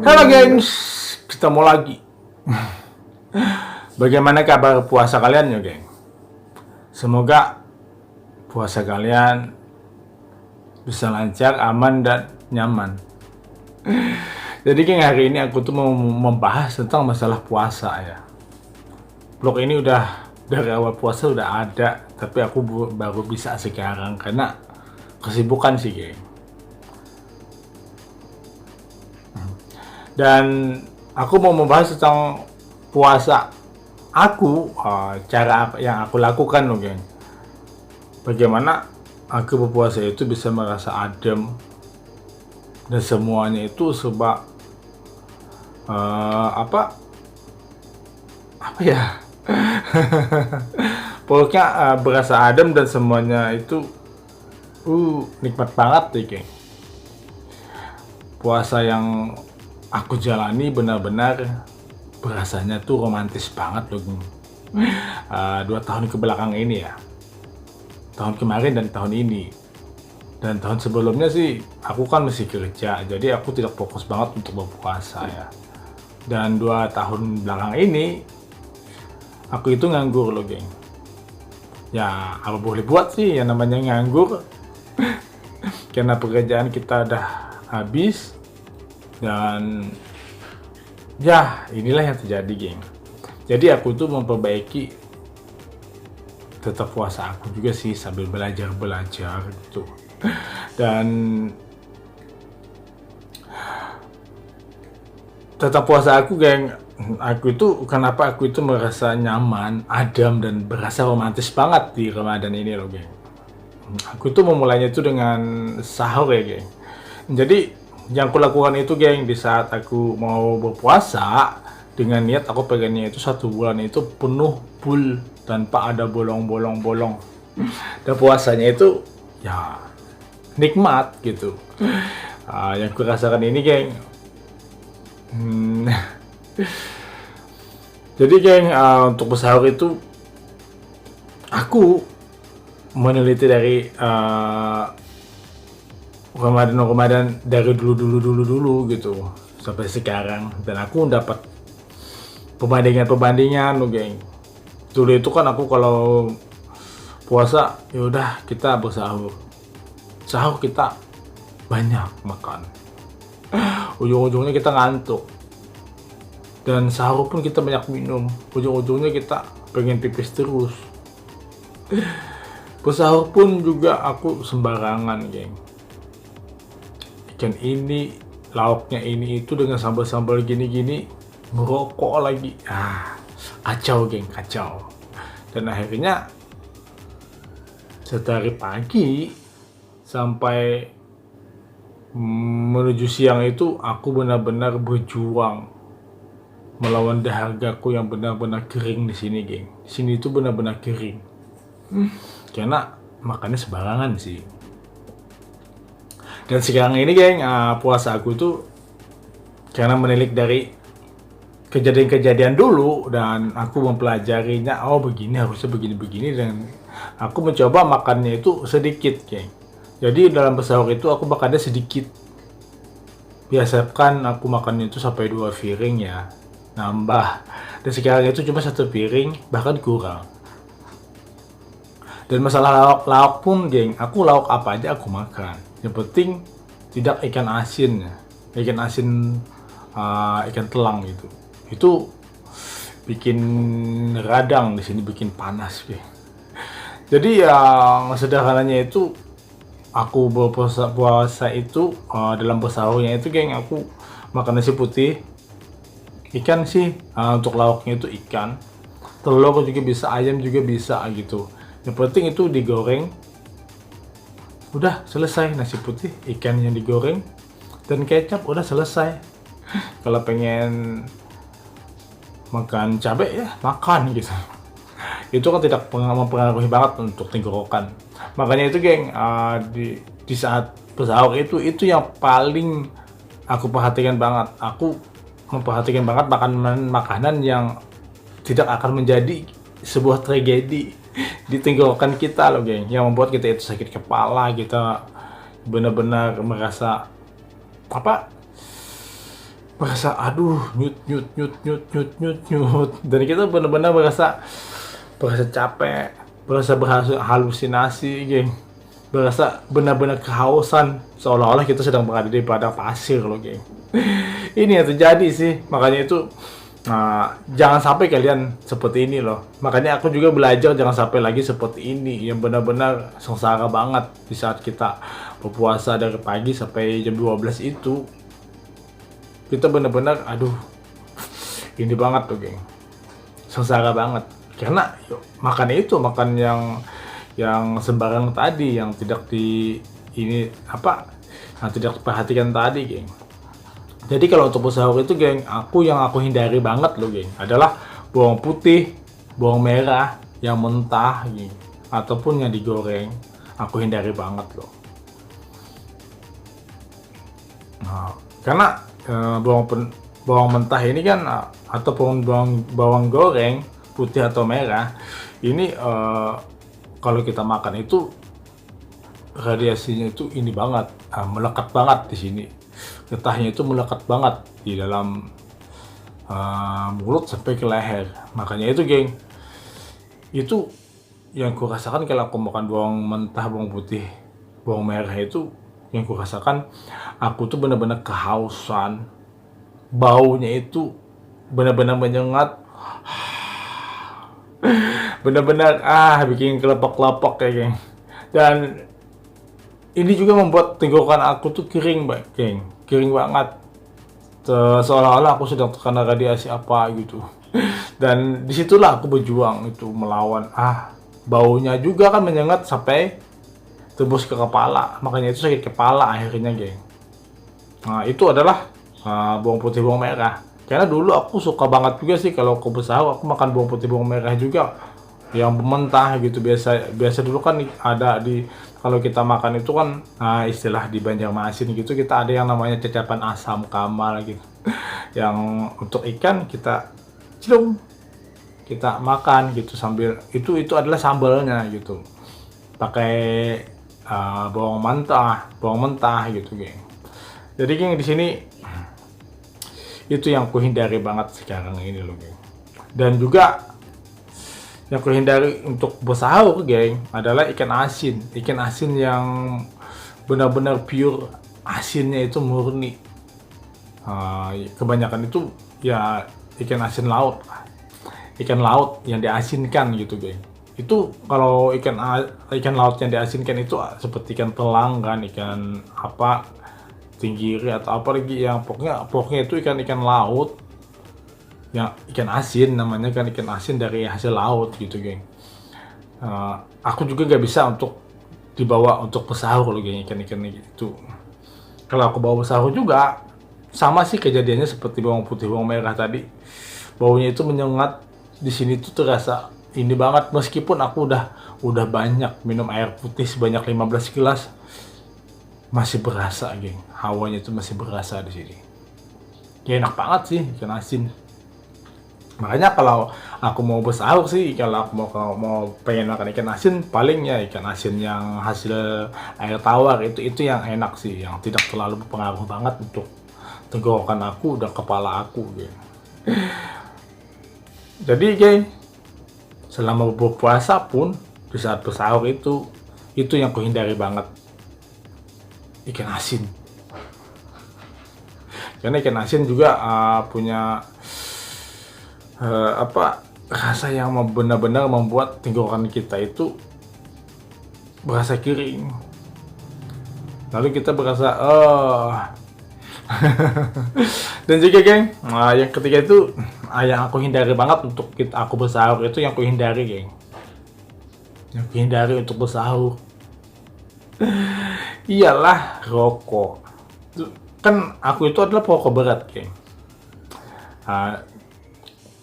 Halo gengs, ketemu lagi. Bagaimana kabar puasa kalian ya geng? Semoga puasa kalian bisa lancar, aman, dan nyaman. Jadi geng, hari ini aku tuh mau membahas tentang masalah puasa ya. Vlog ini udah dari awal puasa udah ada, tapi aku baru bisa sekarang karena kesibukan sih geng. Dan aku mau membahas tentang puasa aku, cara yang aku lakukan loh geng. Bagaimana aku berpuasa itu bisa merasa adem dan semuanya itu serba apa ya. Pokoknya berasa adem dan semuanya itu nikmat banget deh geng. Puasa yang aku jalani benar-benar berasanya tuh romantis banget loh geng. 2 tahun ke belakang ini ya, tahun kemarin dan tahun ini, dan tahun sebelumnya sih aku kan masih kerja, jadi aku tidak fokus banget untuk berpuasa ya. Dan 2 tahun belakang ini aku itu nganggur loh geng. Ya apa boleh buat sih yang namanya nganggur. Karena pekerjaan kita udah habis, dan ya inilah yang terjadi geng. Jadi aku tuh memperbaiki tetap puasa aku juga sih sambil belajar gitu. Dan tetap puasa aku geng, aku itu kenapa aku itu merasa nyaman, adem, dan berasa romantis banget di Ramadan ini loh geng. Aku tuh memulainya itu dengan sahur ya geng. Jadi yang aku lakukan itu geng, di saat aku mau berpuasa dengan niat aku pengennya itu 1 bulan itu penuh full tanpa ada bolong-bolong. Dan puasanya itu ya nikmat gitu. Yang aku rasakan ini geng. Jadi geng, untuk bersahur itu aku meneliti dari Ramadan dari dulu gitu sampai sekarang, dan aku dapat perbandingan loh geng. Dulu itu kan aku kalau puasa yaudah kita bersahur, sahur kita banyak makan, ujung-ujungnya kita ngantuk, dan sahur pun kita banyak minum, ujung-ujungnya kita pengen pipis terus. Bersahur pun juga aku sembarangan geng. Ikan ini, lauknya ini itu dengan sambal-sambal gini-gini, ngerokok lagi. Kacau geng, kacau. Dan akhirnya dari pagi sampai menuju siang itu aku benar-benar berjuang melawan dahagaku yang benar-benar kering di sini geng. Di sini itu benar-benar kering. Karena makannya sembarangan sih. Dan sekarang ini geng, puasa aku tuh karena menilik dari kejadian-kejadian dulu, dan aku mempelajarinya, oh begini harusnya begini-begini, dan aku mencoba makannya itu sedikit geng. Jadi dalam bersahur itu aku makannya sedikit. Biasakan aku makannya itu sampai 2 piring ya, nambah. Dan sekarang itu cuma 1 piring, bahkan kurang. Dan masalah lauk pun geng, aku lauk apa aja aku makan. Yang penting tidak ikan asin ya. Ikan asin, ikan telang gitu. Itu bikin radang di sini, bikin panas geng. Jadi yang sederhananya itu aku berpuasa itu, dalam bersahurnya itu geng, aku makan nasi putih, ikan sih, untuk lauknya itu ikan, telur juga bisa, ayam juga bisa gitu. Yang penting itu digoreng, udah selesai. Nasi putih, ikan yang digoreng, dan kecap, udah selesai. Kalau pengen makan cabai ya makan gitu. Itu kan tidak mempengaruhi banget untuk tenggorokan. Makanya itu geng, di saat bersahur itu yang paling aku perhatikan banget. Aku memperhatikan banget makanan yang tidak akan menjadi sebuah tragedi di tenggorokan kita loh geng, yang membuat kita itu sakit kepala, kita benar-benar merasa merasa aduh nyut nyut nyut nyut nyut nyut nyut, dan kita benar-benar berasa capek, berasa halusinasi, geng, berasa benar-benar kehausan, seolah-olah kita sedang berada di padang pasir loh, geng. Ini yang terjadi sih, makanya itu jangan sampai kalian seperti ini loh. Makanya aku juga belajar jangan sampai lagi seperti ini, yang benar-benar sengsara banget di saat kita berpuasa dari pagi sampai jam 12 itu. Kita benar-benar aduh, ini banget tuh, geng, sengsara banget karena makan yang sembarang tadi, yang tidak ini apa yang tidak diperhatikan tadi, geng. Jadi kalau untuk bersahur itu, geng, yang aku hindari banget loh, geng, adalah bawang putih, bawang merah yang mentah, geng, ataupun yang digoreng. Aku hindari banget loh. Nah, karena bawang mentah ini kan ataupun bawang goreng putih atau merah ini, kalau kita makan itu radiasinya itu ini banget, melekat banget di sini. Getahnya itu melekat banget di dalam mulut sampai ke leher. Makanya itu, geng, itu yang ku rasakan kalau aku makan bawang mentah, bawang putih, bawang merah itu, yang ku rasakan aku tuh benar-benar kehausan. Baunya itu benar-benar menyengat, benar-benar bikin kelepok-kelepok kayak, geng. Dan ini juga membuat tenggorokan aku tuh kering, geng, kering banget. Seolah-olah aku sedang terkena radiasi apa gitu. Dan disitulah aku berjuang itu melawan. Baunya juga kan menyengat sampai tembus ke kepala. Makanya itu sakit kepala akhirnya, geng. Nah, itu adalah bawang putih, bawang merah. Karena dulu aku suka banget juga sih kalau aku bersahur, aku makan bawang putih, bawang merah juga yang mentah gitu. Biasa dulu kan ada kalau kita makan itu kan, istilah di Banjarmasin gitu, kita ada yang namanya cacapan asam kamal gitu. Yang untuk ikan kita cilung, kita makan gitu sambil itu adalah sambalnya gitu. Pakai bawang mentah gitu, geng. Jadi, geng, di sini itu yang kuhindari banget sekarang ini loh, geng. Dan juga yang kuhindari untuk bersahur, geng, adalah ikan asin yang benar-benar pure, asinnya itu murni. Kebanyakan itu ya ikan asin laut, yang diasinkan gitu, geng. Itu kalau ikan laut yang diasinkan itu seperti ikan telang kan, ikan apa, tenggiri atau apa lagi, yang pokoknya itu ikan laut, yang ikan asin namanya kan, ikan asin dari hasil laut gitu, geng. Aku juga gak bisa untuk dibawa untuk bersahur loh, geng, ikan gitu. Kalau aku bawa bersahur juga sama sih kejadiannya seperti bawang putih, bawang merah tadi. Baunya itu menyengat di sini tuh terasa ini banget, meskipun aku udah banyak minum air putih sebanyak 15 gelas, masih berasa, geng. Hawanya itu masih berasa di sini. Ya enak banget sih ikan asin. Makanya kalau aku mau bersahur sih, kalau aku mau pengen makan ikan asin, paling ya ikan asin yang hasil air tawar itu yang enak sih, yang tidak terlalu berpengaruh banget untuk tenggorokan aku dan kepala aku, geng. Jadi, geng, selama berpuasa pun di saat bersahur itu yang kuhindari banget, ikan asin. Karena ikan asin juga punya rasa yang benar-benar membuat tenggorokan kita itu berasa kering. Lalu kita berasa dan juga, geng, yang ketiga itu yang aku hindari banget untuk aku bersahur itu, yang aku hindari, geng, yang aku hindari untuk bersahur iyalah rokok. Kan aku itu adalah perokok berat, geng.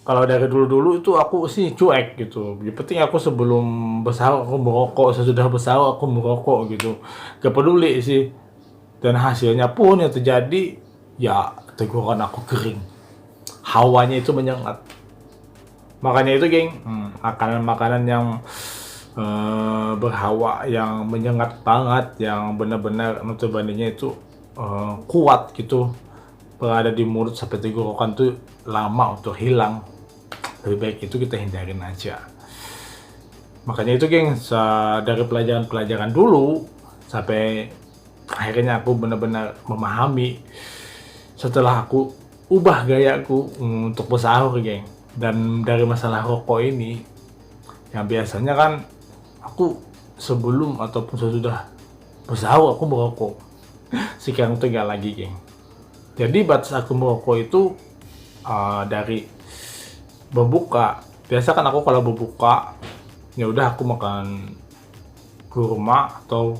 Kalau dari dulu itu aku sih cuek gitu. Yang penting aku sebelum bersahur aku merokok, sesudah bersahur aku merokok gitu. Gak peduli sih. Dan hasilnya pun yang terjadi ya tenggorokan aku kering. Hawanya itu menyengat. Makanya itu, geng, makanan-makanan yang berhawa, yang menyengat banget, yang benar-benar notabene itu kuat gitu. berada di mulut sampai tenggorokan tuh lama untuk hilang, lebih baik itu kita hindarin aja. Makanya itu geng, dari pelajaran-pelajaran dulu sampai akhirnya aku benar-benar memahami setelah aku ubah gayaku untuk bersahur geng. Dan dari masalah rokok ini, yang biasanya kan aku sebelum ataupun sesudah bersahur aku merokok. Sekarang itu gak lagi geng. Jadi batas aku merokok itu dari berbuka. Biasa kan aku kalau berbuka ya udah aku makan kurma, atau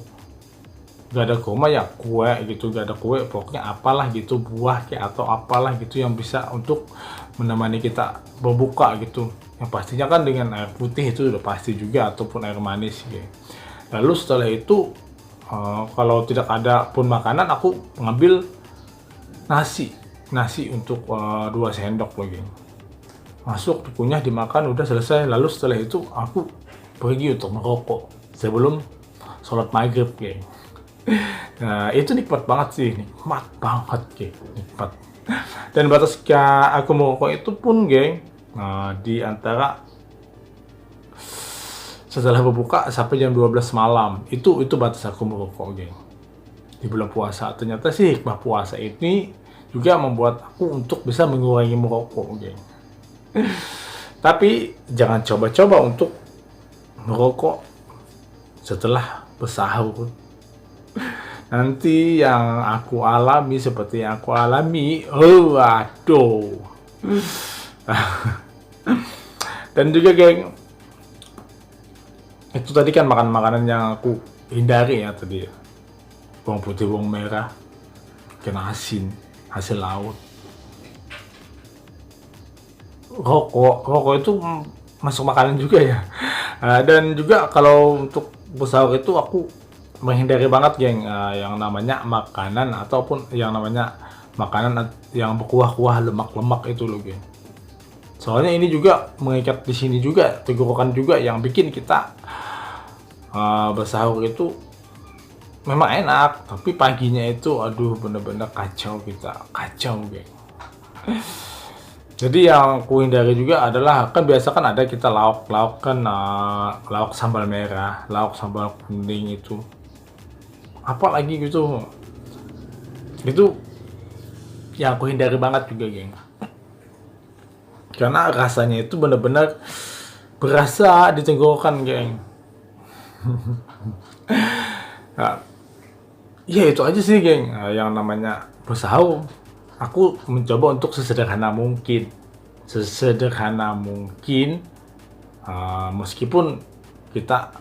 gak ada kurma ya kue gitu, gak ada kue pokoknya apalah gitu, buah kayak atau apalah gitu yang bisa untuk menemani kita berbuka gitu. Yang pastinya kan dengan air putih itu udah pasti juga, ataupun air manis gitu. Lalu setelah itu kalau tidak ada pun makanan, aku ngambil nasi untuk 2 sendok lagi, masuk dikunyah dimakan udah selesai. Lalu setelah itu aku pergi untuk merokok sebelum sholat maghrib geng. Nah itu nikmat banget sih, nikmat banget geng, nikmat. Dan batas aku merokok itu pun geng, di antara setelah berbuka sampai jam 12 malam, itu batas aku merokok geng di bulan puasa. Ternyata sih hikmah puasa ini juga membuat aku untuk bisa mengurangi merokok geng. Tapi jangan coba-coba untuk merokok setelah bersahur. Nanti yang aku alami seperti yang aku alami, waduh. Dan juga geng, itu tadi kan makanan yang aku hindari ya tadi, bawang putih, bawang merah, ikan asin, hasil laut. Rokok itu masuk makanan juga ya. Dan juga kalau untuk bersahur itu aku menghindari banget geng, yang namanya makanan ataupun yang namanya makanan yang berkuah-kuah lemak-lemak itu loh geng. Soalnya ini juga mengikat di sini juga, tenggorokan juga, yang bikin kita bersahur itu memang enak, tapi paginya itu aduh bener-bener kacau, kita kacau geng. Jadi yang aku hindari juga adalah, kan biasa kan ada kita lauk kan, lauk sambal merah, lauk sambal kuning itu, apa lagi gitu, itu yang aku hindari banget juga geng, karena rasanya itu bener-bener berasa di tenggorokan geng. Nah, ya itu aja sih geng, yang namanya bersahur aku mencoba untuk sesederhana mungkin, meskipun kita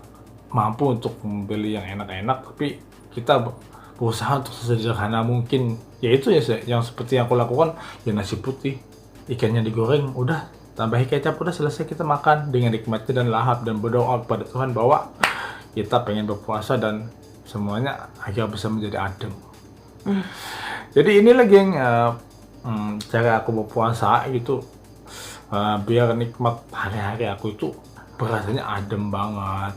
mampu untuk membeli yang enak-enak, tapi kita berusaha untuk sesederhana mungkin. Yaitu ya yang seperti yang aku lakukan, ya nasi putih, ikannya digoreng, udah tambahin kecap, udah selesai, kita makan dengan nikmati dan lahap, dan berdoa kepada Tuhan bahwa kita pengen berpuasa dan semuanya agar bisa menjadi adem. Jadi inilah geng, cara aku berpuasa gitu, biar nikmat hari-hari aku itu berasanya adem banget.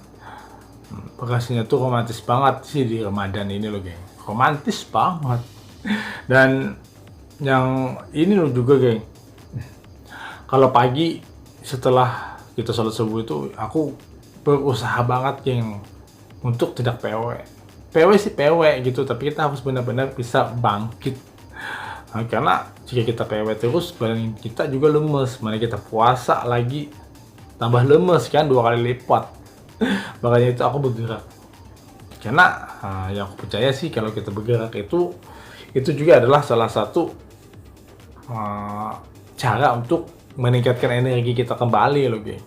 Berasanya tuh romantis banget sih di Ramadan ini loh geng, romantis banget. Dan yang ini loh juga geng, kalau pagi setelah kita sholat subuh itu aku berusaha banget geng untuk tidak PW sih PW gitu, tapi kita harus benar-benar bisa bangkit. Karena jika kita PW terus, badan kita juga lemes, mana kita puasa lagi tambah lemes kan, 2 kali lipat. Makanya itu aku bergerak, karena yang aku percaya sih kalau kita bergerak itu juga adalah salah satu cara untuk meningkatkan energi kita kembali loh geng.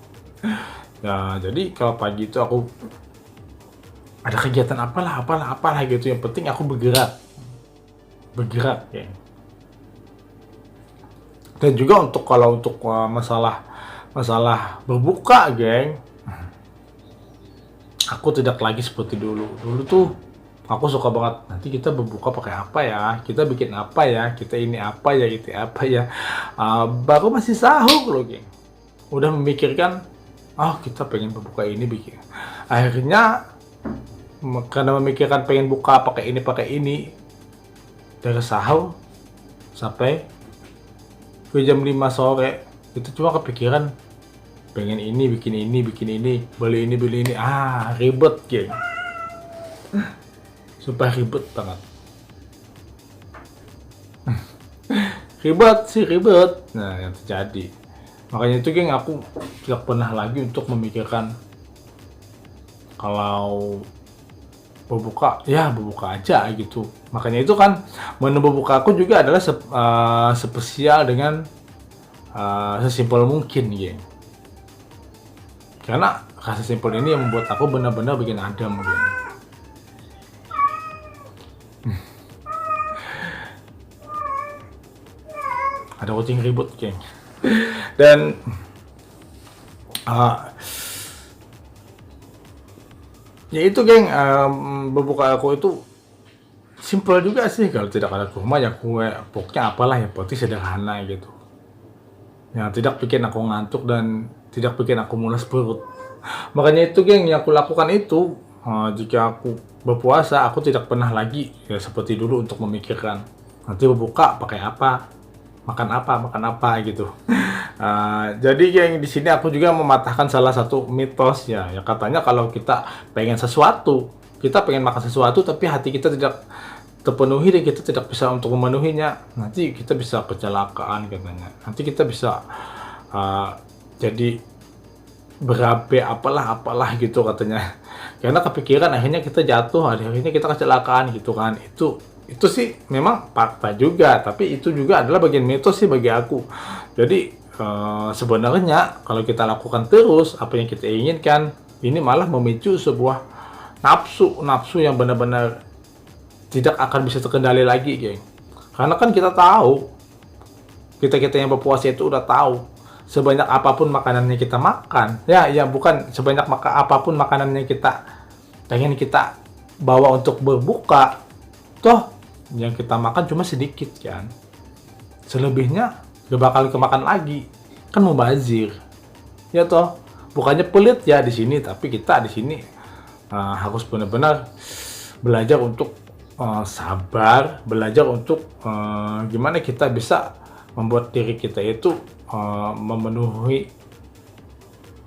Ya jadi kalau pagi itu aku ada kegiatan apalah gitu, yang penting aku bergerak ya. Dan juga untuk kalau untuk masalah berbuka geng, aku tidak lagi seperti dulu tuh aku suka banget, nanti kita berbuka pakai apa ya, kita bikin apa ya, kita ini apa ya, gitu apa ya. Baru masih sahur loh geng, udah memikirkan kita pengen berbuka ini, bikin. Akhirnya karena memikirkan pengen buka pakai ini, dari sahur sampai ke jam 5 sore. Itu cuma kepikiran pengen ini, bikin ini, beli ini. Ribet, geng. Sumpah ribet banget. Ribet. Nah, yang terjadi. Makanya itu, geng, aku tidak pernah lagi untuk memikirkan kalau berbuka aja gitu. Makanya itu kan menu berbuka aku juga adalah spesial dengan sesimpel mungkin, geng. Karena rasa simpel ini yang membuat aku benar-benar bikin adem, geng. Ada kucing ribut, geng. Dan ya itu, geng, berbuka aku itu simple juga sih. Kalau tidak ada kurma ya kue, pokoknya apalah yang penting sederhana gitu, yang tidak bikin aku ngantuk dan tidak bikin aku mules perut. Makanya itu, geng, yang aku lakukan itu, jika aku berpuasa, aku tidak pernah lagi ya seperti dulu untuk memikirkan nanti berbuka pakai apa, makan apa gitu. Jadi, geng, di sini aku juga mematahkan salah satu mitos ya. Ya katanya kalau kita pengen makan sesuatu tapi hati kita tidak terpenuhi dan kita tidak bisa untuk memenuhinya, nanti kita bisa kecelakaan katanya. Nanti kita bisa jadi berabe apalah gitu katanya. Karena kepikiran akhirnya kita jatuh, akhirnya kita kecelakaan gitu kan. Itu sih memang fakta juga, tapi itu juga adalah bagian mitos sih bagi aku. Jadi sebenarnya kalau kita lakukan terus apa yang kita inginkan, ini malah memicu sebuah nafsu yang benar-benar tidak akan bisa terkendali lagi, geng. Karena kan kita tahu, kita yang berpuasa itu udah tahu sebanyak apapun makanan yang kita makan, bukan sebanyak apapun makanan yang kita pengen kita bawa untuk berbuka, toh yang kita makan cuma sedikit kan, selebihnya gak bakal kemakan lagi, kan mubazir, ya toh. Bukannya pelit ya di sini, tapi kita di sini harus benar-benar belajar untuk sabar, belajar untuk gimana kita bisa membuat diri kita itu memenuhi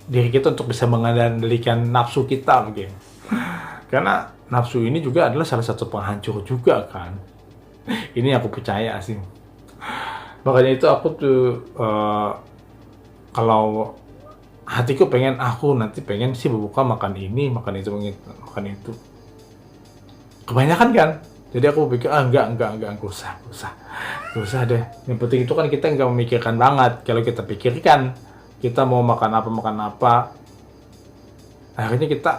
diri kita untuk bisa mengendalikan nafsu kita mungkin. Karena nafsu ini juga adalah salah satu penghancur juga kan. Ini aku percaya sih. Makanya itu aku tuh kalau hatiku nanti pengen sih berbuka makan ini, makan itu. Kebanyakan kan. Jadi aku pikir enggak usah deh. Yang penting itu kan kita nggak memikirkan banget. Kalau kita pikirkan kita mau makan apa, akhirnya kita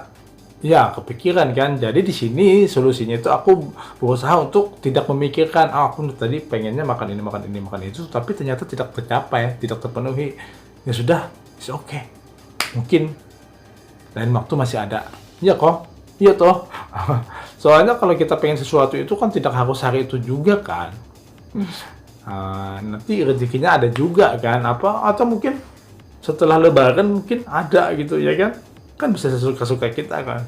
kepikiran kan. Jadi di sini solusinya itu aku berusaha untuk tidak memikirkan aku tadi pengennya makan ini makan itu, tapi ternyata tidak tercapai, tidak terpenuhi. Ya sudah, it's okay. Mungkin lain waktu masih ada. Iya kok. Iya toh. Soalnya kalau kita pengen sesuatu itu kan tidak harus hari itu juga kan. Nanti rezekinya ada juga kan, atau mungkin setelah lebaran mungkin ada gitu ya kan bisa suka-suka kita kan.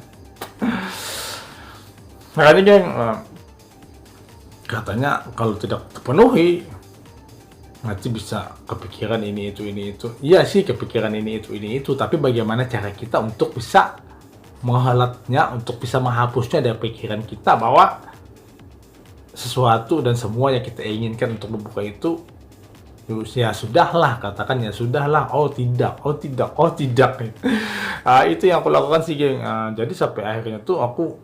Makanya, geng, katanya kalau tidak terpenuhi nanti bisa kepikiran ini itu. Iya sih, kepikiran ini itu, tapi bagaimana cara kita untuk bisa menghalatnya, untuk bisa menghapusnya dari pikiran kita bahwa sesuatu dan semua yang kita inginkan untuk membuka itu ya sudahlah, katakan ya sudahlah, oh tidak. Itu yang aku lakukan sih, geng. Jadi sampai akhirnya tuh aku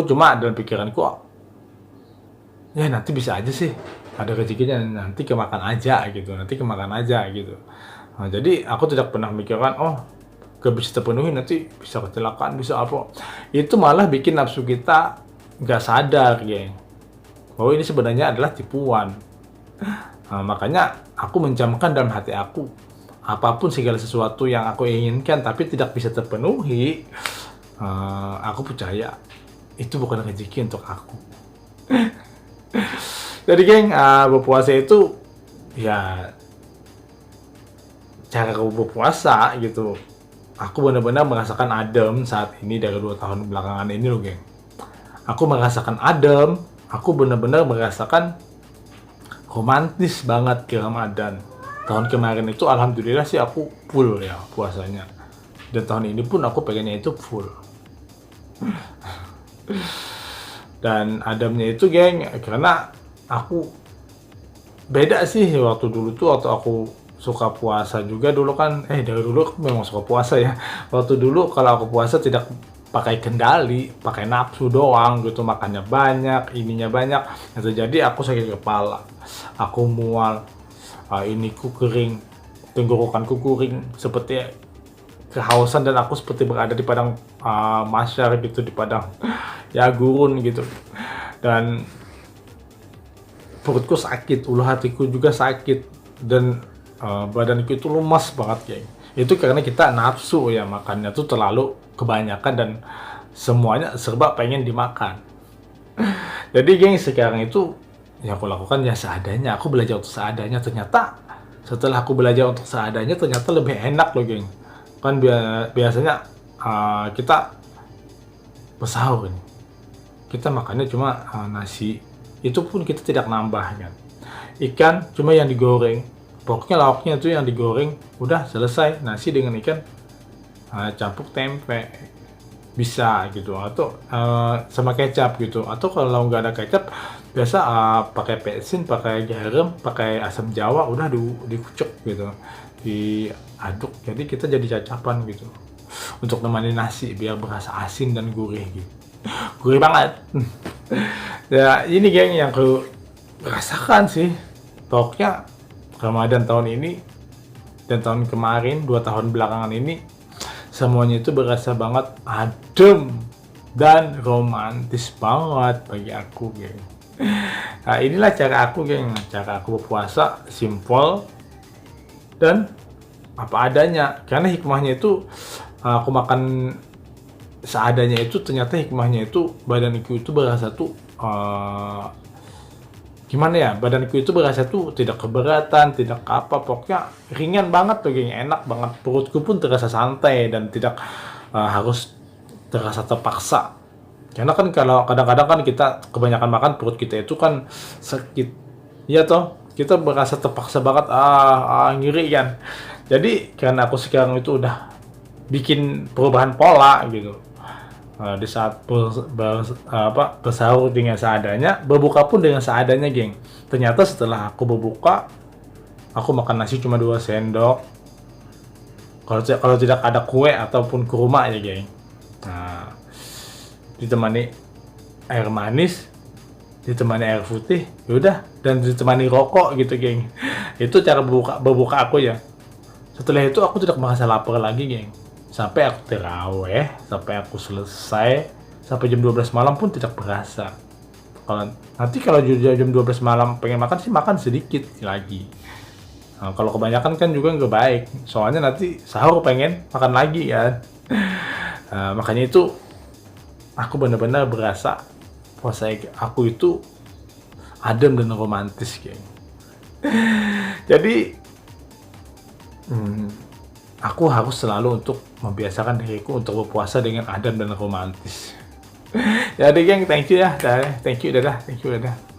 cuma dalam pikiranku ya nanti bisa aja sih ada rezekinya, nanti kemakan aja gitu. Jadi aku tidak pernah mikirkan gak bisa terpenuhi, nanti bisa kecelakaan, bisa apa. Itu malah bikin nafsu kita gak sadar, geng, bahwa ini sebenarnya adalah tipuan. Makanya aku menjamkan dalam hati aku, apapun segala sesuatu yang aku inginkan tapi tidak bisa terpenuhi, aku percaya itu bukan rezeki untuk aku. Jadi, geng, berpuasa itu ya cara aku berpuasa gitu. Aku benar-benar merasakan adem saat ini dari 2 tahun belakangan ini loh, geng. Aku merasakan adem, aku benar-benar merasakan romantis banget ke Ramadan. Tahun kemarin itu alhamdulillah sih aku full ya puasanya. Dan tahun ini pun aku pengennya itu full. Dan adamnya itu geng, karena aku beda sih waktu dulu tuh, waktu aku suka puasa juga dulu kan, dari dulu aku memang suka puasa ya. Waktu dulu kalau aku puasa tidak pakai kendali, pakai nafsu doang gitu, makannya banyak, ininya banyak. Nah, terjadi aku sakit kepala, aku mual, iniku kering, tenggorokanku kering, seperti kehausan, dan aku seperti berada di padang mahsyar gitu, di padang ya gurun gitu. Dan perutku sakit, ulu hatiku juga sakit, dan badanku itu lemas banget geng. Itu karena kita nafsu ya, makannya tuh terlalu kebanyakan dan semuanya serba pengen dimakan. Jadi geng, sekarang itu ya aku lakukan ya seadanya, aku belajar untuk seadanya. Ternyata setelah aku belajar untuk seadanya, ternyata lebih enak loh geng. Kan biasanya kita bersahur nih, kita makannya cuma nasi, itu pun kita tidak nambah kan. Ikan cuma yang digoreng, pokoknya lauknya tuh yang digoreng, udah selesai. Nasi dengan ikan campur tempe bisa gitu, atau sama kecap gitu. Atau kalau nggak ada kecap, biasa pakai bensin, pakai garam, pakai asam jawa, udah dikucek gitu, diaduk, jadi kita jadi cacapan gitu untuk nemani nasi biar berasa asin dan gurih gitu. Gurih banget. Ya ini geng yang aku rasakan sih. Pokoknya Ramadan tahun ini dan tahun kemarin, 2 tahun belakangan ini, semuanya itu berasa banget adem dan romantis banget bagi aku geng. Nah inilah cara aku geng, cara aku berpuasa, simple dan apa adanya. Karena hikmahnya itu aku makan seadanya itu, ternyata hikmahnya itu badanku itu berasa tuh gimana ya, badanku itu berasa tuh tidak keberatan, tidak apa, pokoknya ringan banget tuh geng, enak banget. Perutku pun terasa santai dan tidak harus terasa terpaksa. Karena kan kalau kadang-kadang kan kita kebanyakan makan, perut kita itu kan sakit, iya toh, kita berasa terpaksa banget, ngiri kan. Jadi karena aku sekarang itu udah bikin perubahan pola gitu. Di saat bersahur dengan seadanya, berbuka pun dengan seadanya geng. Ternyata setelah aku berbuka, aku makan nasi cuma 2 sendok. Kalau tidak ada kue ataupun kurma ya geng. Nah, ditemani air manis, ditemani air putih, yaudah, dan ditemani rokok gitu geng. Itu cara berbuka aku ya. Setelah itu aku tidak merasa lapar lagi geng, sampai aku terawih, sampai aku selesai, sampai jam 12 malam pun tidak berasa. Kalau jam 12 malam pengen makan sih, makan sedikit lagi. Nah, kalau kebanyakan kan juga nggak baik, soalnya nanti sahur pengen makan lagi kan. Makanya itu aku benar-benar berasa puasa aku itu adem dan romantis geng. Jadi aku harus selalu untuk membiasakan diriku untuk berpuasa dengan adem dan romantis. Jadi geng, thank you ya, thank you dadah.